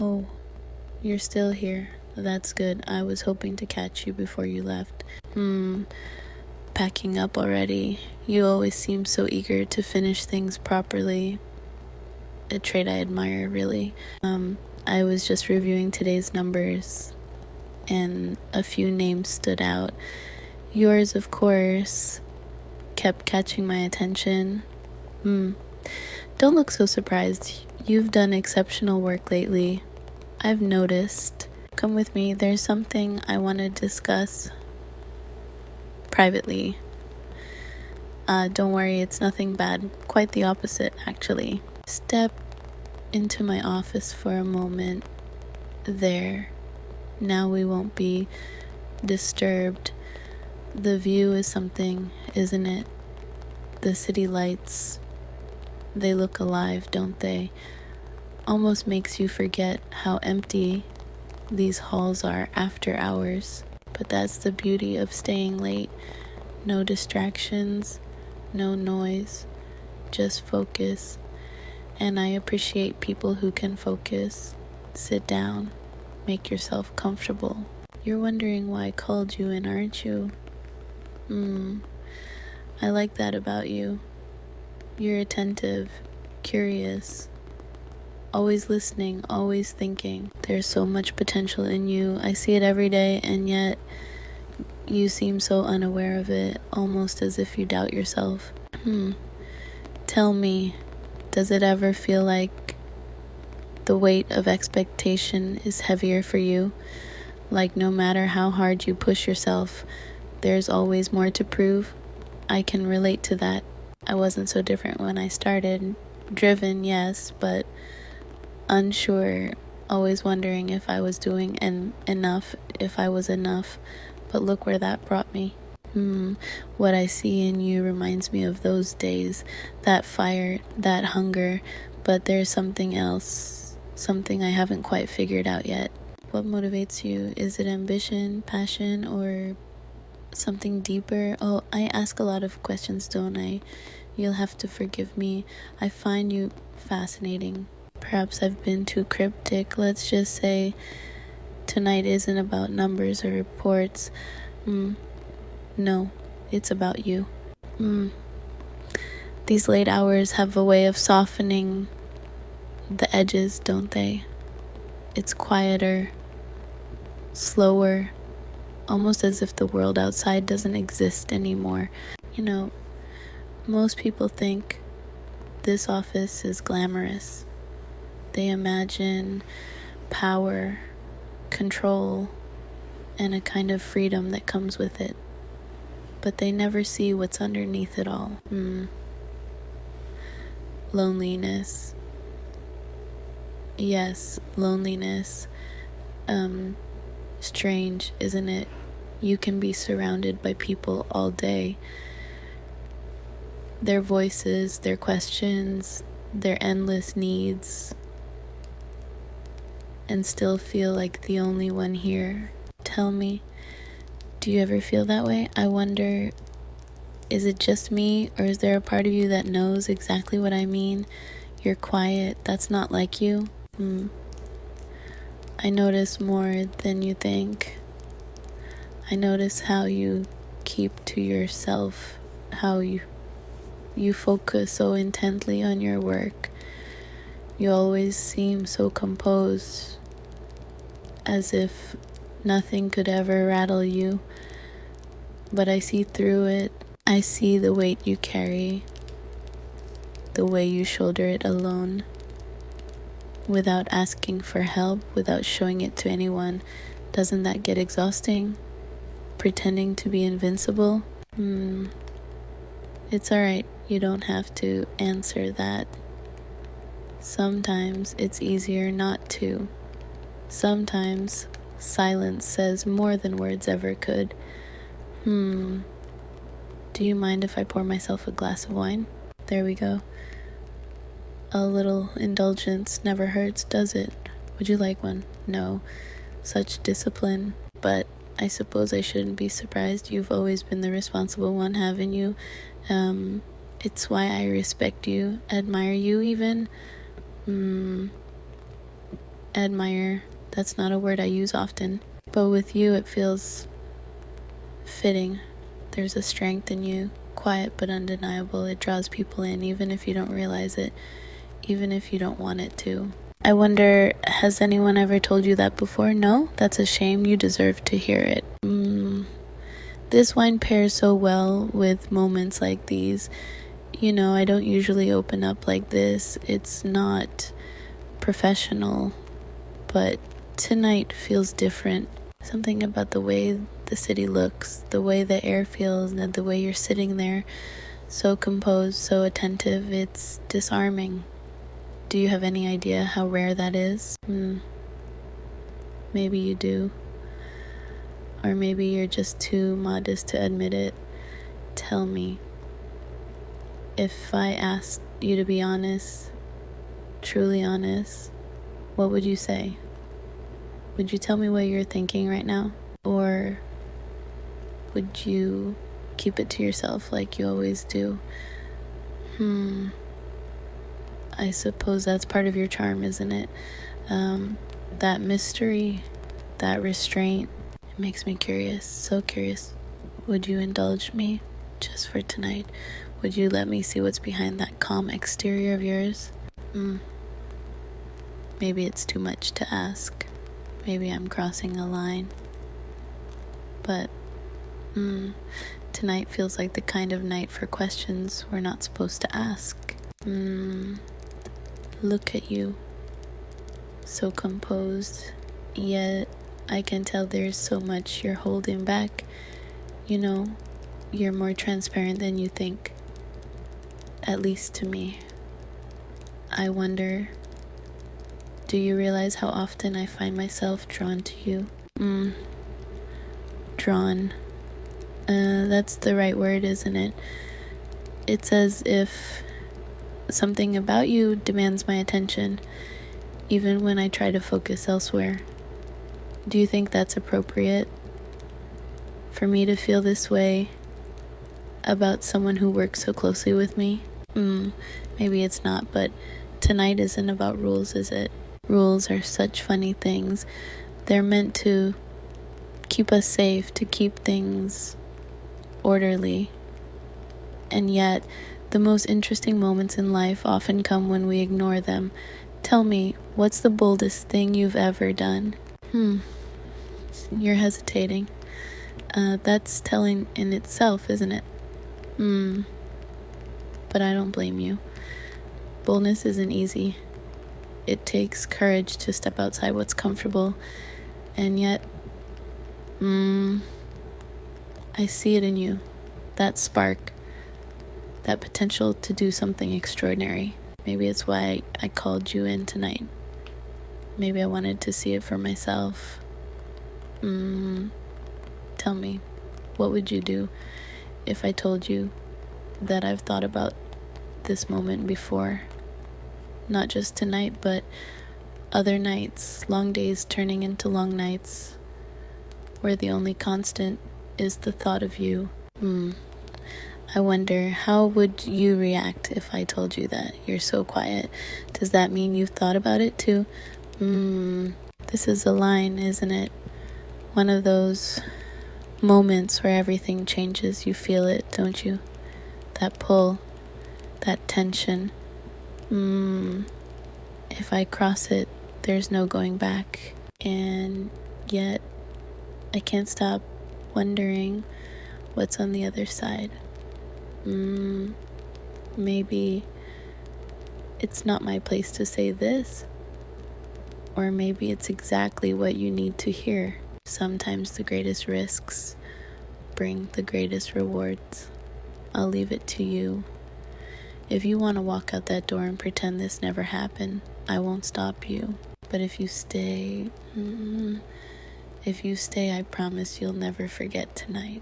Oh, you're still here. That's good. I was hoping to catch you before you left. Packing up already. You always seem so eager to finish things properly. A trait I admire, really. I was just reviewing today's numbers, and a few names stood out. Yours, of course, kept catching my attention. Don't look so surprised. You've done exceptional work lately. I've noticed. Come with me. There's something I want to discuss privately. Don't worry, it's nothing bad. Quite the opposite, actually. Step into my office for a moment. There. Now we won't be disturbed. The view is something, isn't it? The city lights, they look alive, don't they? Almost makes you forget how empty these halls are after hours. But that's the beauty of staying late. No distractions, no noise, just focus. And I appreciate people who can focus. Sit down, make yourself comfortable. You're wondering why I called you in, aren't you? I like that about you. You're attentive, curious, always listening, always thinking. There's so much potential in you. I see it every day, and yet you seem so unaware of it, almost as if you doubt yourself. Tell me, does it ever feel like the weight of expectation is heavier for you? Like no matter how hard you push yourself, there's always more to prove? I can relate to that. I wasn't so different when I started. Driven, yes, but unsure, always wondering if I was doing enough, if I was enough. But look where that brought me. What I see in you reminds me of those days, that fire, that hunger, but there's something else, something I haven't quite figured out yet. What motivates you? Is it ambition, passion, or something deeper? Oh, I ask a lot of questions, don't I? You'll have to forgive me. I find you fascinating. Perhaps I've been too cryptic. Let's just say tonight isn't about numbers or reports. No, it's about you. These late hours have a way of softening the edges, don't they? It's quieter, slower, almost as if the world outside doesn't exist anymore. You know, most people think this office is glamorous. They imagine power, control, and a kind of freedom that comes with it. But they never see what's underneath it all. Loneliness. Yes, loneliness. Strange, isn't it? You can be surrounded by people all day. Their voices, their questions, their endless needs, and still feel like the only one here. Tell me, do you ever feel that way? I wonder, is it just me, or is there a part of you that knows exactly what I mean? You're quiet, that's not like you. I notice more than you think. I notice how you keep to yourself, how you focus so intently on your work. You always seem so composed, as if nothing could ever rattle you. But I see through it. I see the weight you carry, the way you shoulder it alone, without asking for help, without showing it to anyone. Doesn't that get exhausting? Pretending to be invincible? It's alright. You don't have to answer that. Sometimes it's easier not to. Sometimes silence says more than words ever could. Do you mind if I pour myself a glass of wine? There we go. A little indulgence never hurts, does it? Would you like one? No. Such discipline. But I suppose I shouldn't be surprised. You've always been the responsible one, haven't you? It's why I respect you, admire you even. admire. That's not a word I use often, but with you it feels fitting. There's a strength in you, quiet but undeniable. It draws people in even if you don't realize it, even if you don't want it to. I wonder, has anyone ever told you that before? No? That's a shame. You deserve to hear it. This wine pairs so well with moments like these. You know, I don't usually open up like this. It's not professional, but tonight feels different. Something about the way the city looks, the way the air feels, and the way you're sitting there, so composed, so attentive. It's disarming. Do you have any idea how rare that is? Maybe you do. Or maybe you're just too modest to admit it. Tell me, if I asked you to be honest, truly honest, what would you say? Would you tell me what you're thinking right now? Or would you keep it to yourself like you always do? I suppose that's part of your charm, isn't it? That mystery, that restraint, it makes me curious, so curious. Would you indulge me just for tonight? Would you let me see what's behind that calm exterior of yours? Maybe it's too much to ask. Maybe I'm crossing a line. But tonight feels like the kind of night for questions we're not supposed to ask. Look at you. So composed. Yet I can tell there's so much you're holding back. You know, you're more transparent than you think. At least to me. I wonder, do you realize how often I find myself drawn to you? Drawn. That's the right word, isn't it? It's as if something about you demands my attention, even when I try to focus elsewhere. Do you think that's appropriate for me to feel this way about someone who works so closely with me? Maybe it's not, but tonight isn't about rules, is it? Rules are such funny things. They're meant to keep us safe, to keep things orderly. And yet, the most interesting moments in life often come when we ignore them. Tell me, what's the boldest thing you've ever done? You're hesitating. That's telling in itself, isn't it? But I don't blame you. Boldness isn't easy. It takes courage to step outside what's comfortable. And yet, I see it in you. That spark. That potential to do something extraordinary. Maybe it's why I called you in tonight. Maybe I wanted to see it for myself. Tell me, what would you do if I told you that I've thought about this moment before? Not just tonight, but other nights, long days turning into long nights, where the only constant is the thought of you. I wonder, how would you react if I told you that? You're so quiet. Does that mean you've thought about it too? This is a line, isn't it? One of those moments where everything changes. You feel it, don't you? That pull, that tension. If I cross it, there's no going back. And yet, I can't stop wondering what's on the other side. Maybe it's not my place to say this, or maybe it's exactly what you need to hear. Sometimes the greatest risks bring the greatest rewards. I'll leave it to you. If you want to walk out that door and pretend this never happened, I won't stop you. But if you stay, I promise you'll never forget tonight.